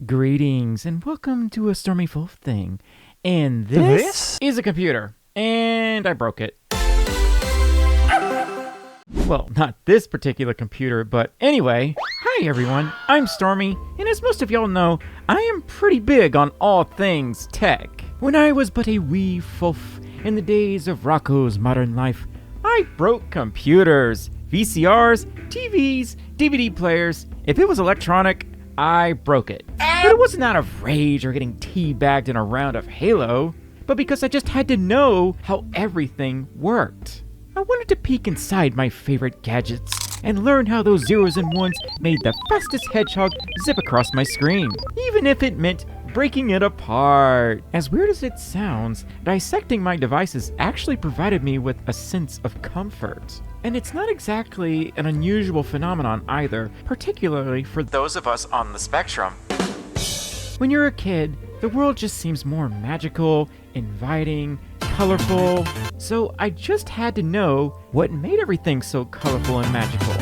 Greetings and welcome to a Stormi Folf thing. And this is a computer, and I broke it. Well, not this particular computer, but anyway. Hi everyone, I'm Stormi, and as most of y'all know, I am pretty big on all things tech. When I was but a wee Folf in the days of Rocco's modern life, I broke computers, VCRs, TVs, DVD players. If it was electronic, I broke it. But it wasn't out of rage or getting teabagged in a round of Halo, but because I just had to know how everything worked. I wanted to peek inside my favorite gadgets and learn how those zeros and ones made the fastest hedgehog zip across my screen, even if it meant breaking it apart. As weird as it sounds, dissecting my devices actually provided me with a sense of comfort. And it's not exactly an unusual phenomenon either, particularly for those of us on the spectrum. When you're a kid, the world just seems more magical, inviting, colorful. So I just had to know what made everything so colorful and magical.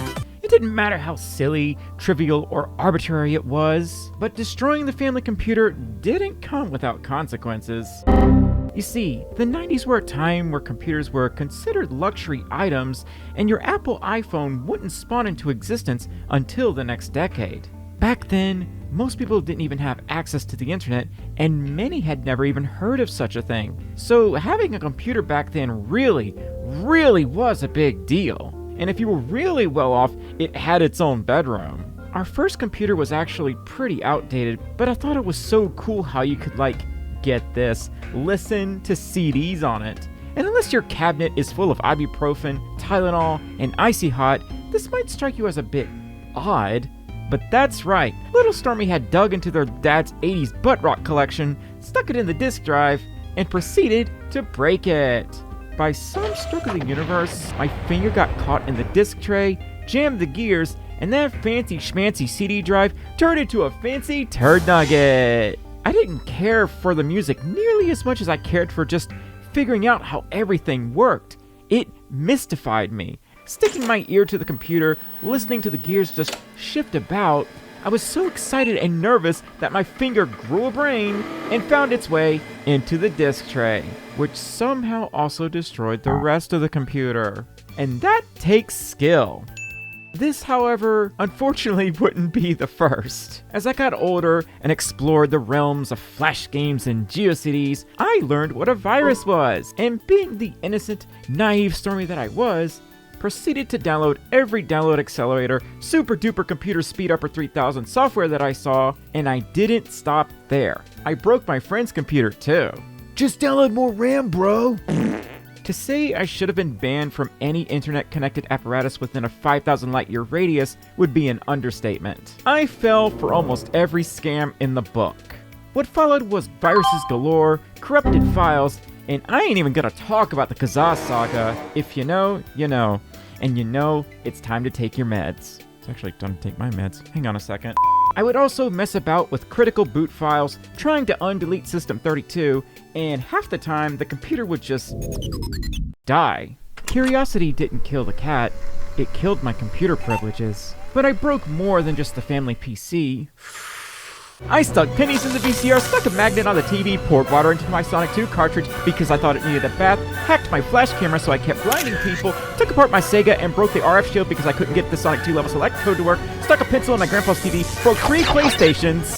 It didn't matter how silly, trivial, or arbitrary it was, but destroying the family computer didn't come without consequences. You see, the 90s were a time where computers were considered luxury items, and your Apple iPhone wouldn't spawn into existence until the next decade. Back then, most people didn't even have access to the internet, and many had never even heard of such a thing. So having a computer back then really was a big deal. And if you were really well off, it had its own bedroom. Our first computer was actually pretty outdated, but I thought it was so cool how you could, get this, listen to CDs on it. And unless your cabinet is full of ibuprofen, Tylenol, and Icy Hot, this might strike you as a bit odd. But that's right, little Stormi had dug into their dad's 80s butt rock collection, stuck it in the disk drive, and proceeded to break it. By some stroke of the universe, my finger got caught in the disk tray, jammed the gears, and that fancy schmancy CD drive turned into a fancy turd nugget. I didn't care for the music nearly as much as I cared for just figuring out how everything worked. It mystified me. Sticking my ear to the computer, listening to the gears just shift about, I was so excited and nervous that my finger grew a brain and found its way into the disk tray, which somehow also destroyed the rest of the computer. And that takes skill. This, however, unfortunately wouldn't be the first. As I got older and explored the realms of flash games and GeoCities, I learned what a virus was, and being the innocent, naive Stormi that I was, proceeded to download every download accelerator, super duper computer speed upper 3000 software that I saw, and I didn't stop there. I broke my friend's computer too. Just download more RAM, bro. To say I should have been banned from any internet-connected apparatus within a 5,000 light-year radius would be an understatement. I fell for almost every scam in the book. What followed was viruses galore, corrupted files, and I ain't even gonna talk about the Kazaa saga. If you know, you know. And you know, it's time to take your meds. It's actually time to take my meds. Hang on a second. I would also mess about with critical boot files, trying to undelete System32, and half the time the computer would just die. Curiosity didn't kill the cat, it killed my computer privileges. But I broke more than just the family PC. I stuck pennies in the VCR, stuck a magnet on the TV, poured water into my Sonic 2 cartridge because I thought it needed a bath, hacked my flash camera so I kept blinding people, took apart my Sega and broke the RF shield because I couldn't get the Sonic 2 level select code to work, stuck a pencil in my grandpa's TV, broke 3 PlayStations.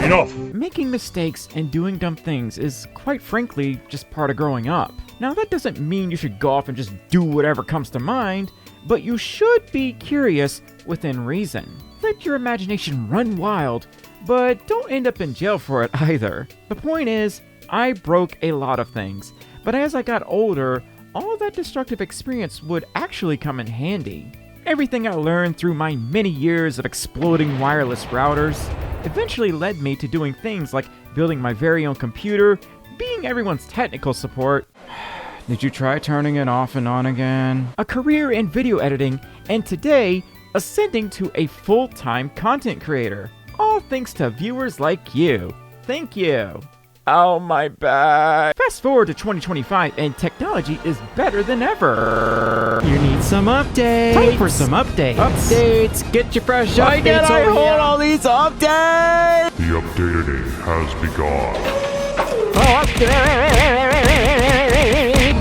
Enough! Making mistakes and doing dumb things is, quite frankly, just part of growing up. Now that doesn't mean you should go off and just do whatever comes to mind, but you should be curious within reason. Let your imagination run wild, but don't end up in jail for it either. The point is, I broke a lot of things, but as I got older, all that destructive experience would actually come in handy. Everything I learned through my many years of exploding wireless routers eventually led me to doing things like building my very own computer, being everyone's technical support. Did you try turning it off and on again? A career in video editing, and today, ascending to a full-time content creator. All thanks to viewers like you. Thank you. Oh, my back. Fast forward to 2025 and technology is better than ever. You need some updates. Time for some updates. Updates. Get your fresh updates. Why can't I hold all these updates? The updated age has begun.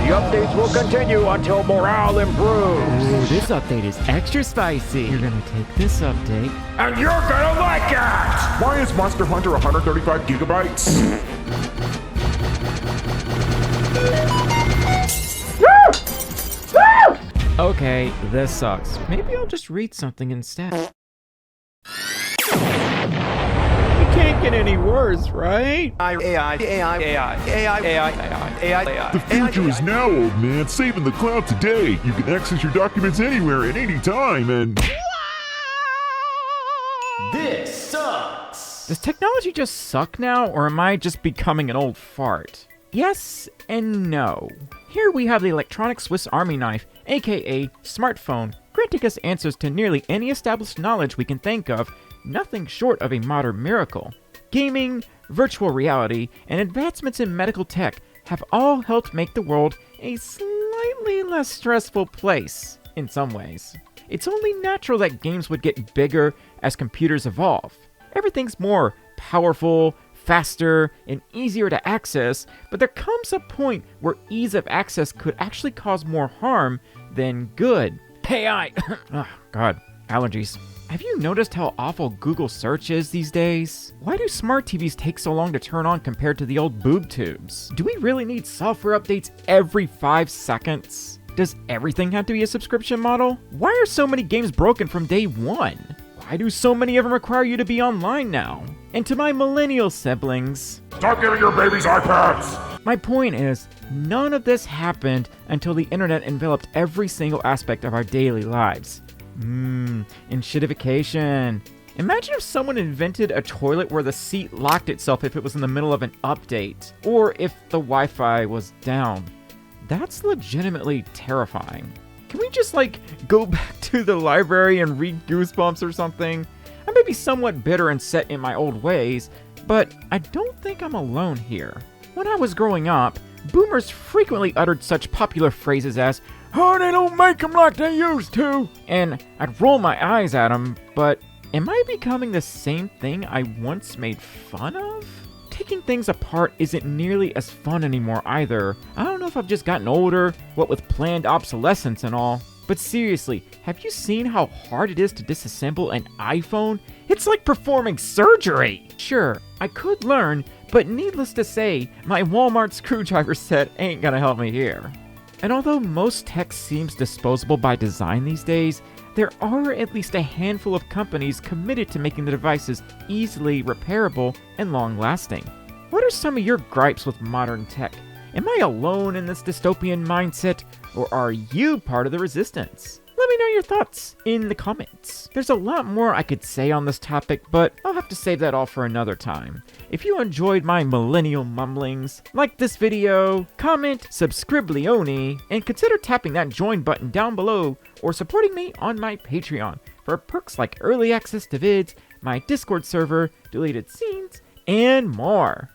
The updates will continue until morale improves. Ooh, this update is extra spicy. You're gonna take this update. And you're gonna like it! Why is Monster Hunter 135 gigabytes? Okay, this sucks. Maybe I'll just read something instead. It can't get any worse, right? The future is now, old man. Saving the cloud today. You can access your documents anywhere at any time and... This sucks! Does technology just suck now, or am I just becoming an old fart? Yes and no. Here we have the electronic Swiss Army knife, aka smartphone, granting us answers to nearly any established knowledge we can think of, nothing short of a modern miracle. Gaming, virtual reality, and advancements in medical tech have all helped make the world a slightly less stressful place, in some ways. It's only natural that games would get bigger as computers evolve. Everything's more powerful, faster, and easier to access, but there comes a point where ease of access could actually cause more harm than good. Hey, oh, God, allergies. Have you noticed how awful Google search is these days? Why do smart TVs take so long to turn on compared to the old boob tubes? Do we really need software updates every 5 seconds? Does everything have to be a subscription model? Why are so many games broken from day one? Why do so many of them require you to be online now? And to my millennial siblings, Stop giving your babies iPads! my point is, none of this happened until the internet enveloped every single aspect of our daily lives. Enshittification. Imagine if someone invented a toilet where the seat locked itself if it was in the middle of an update, or if the Wi-Fi was down. That's legitimately terrifying. Can we just, go back to the library and read Goosebumps or something? I may be somewhat bitter and set in my old ways, but I don't think I'm alone here. When I was growing up, boomers frequently uttered such popular phrases as, "Oh, they don't make them like they used to," and I'd roll my eyes at them, but am I becoming the same thing I once made fun of? Taking things apart isn't nearly as fun anymore either. I don't know if I've just gotten older, what with planned obsolescence and all. But seriously, have you seen how hard it is to disassemble an iPhone? It's like performing surgery! Sure, I could learn, but needless to say, my Walmart screwdriver set ain't gonna help me here. And although most tech seems disposable by design these days, there are at least a handful of companies committed to making the devices easily repairable and long-lasting. What are some of your gripes with modern tech? Am I alone in this dystopian mindset, or are you part of the resistance? Let me know your thoughts in the comments. There's a lot more I could say on this topic, but I'll have to save that all for another time. If you enjoyed my millennial mumblings, like this video, comment, subscriblioni, and consider tapping that join button down below or supporting me on my Patreon for perks like early access to vids, my Discord server, deleted scenes, and more.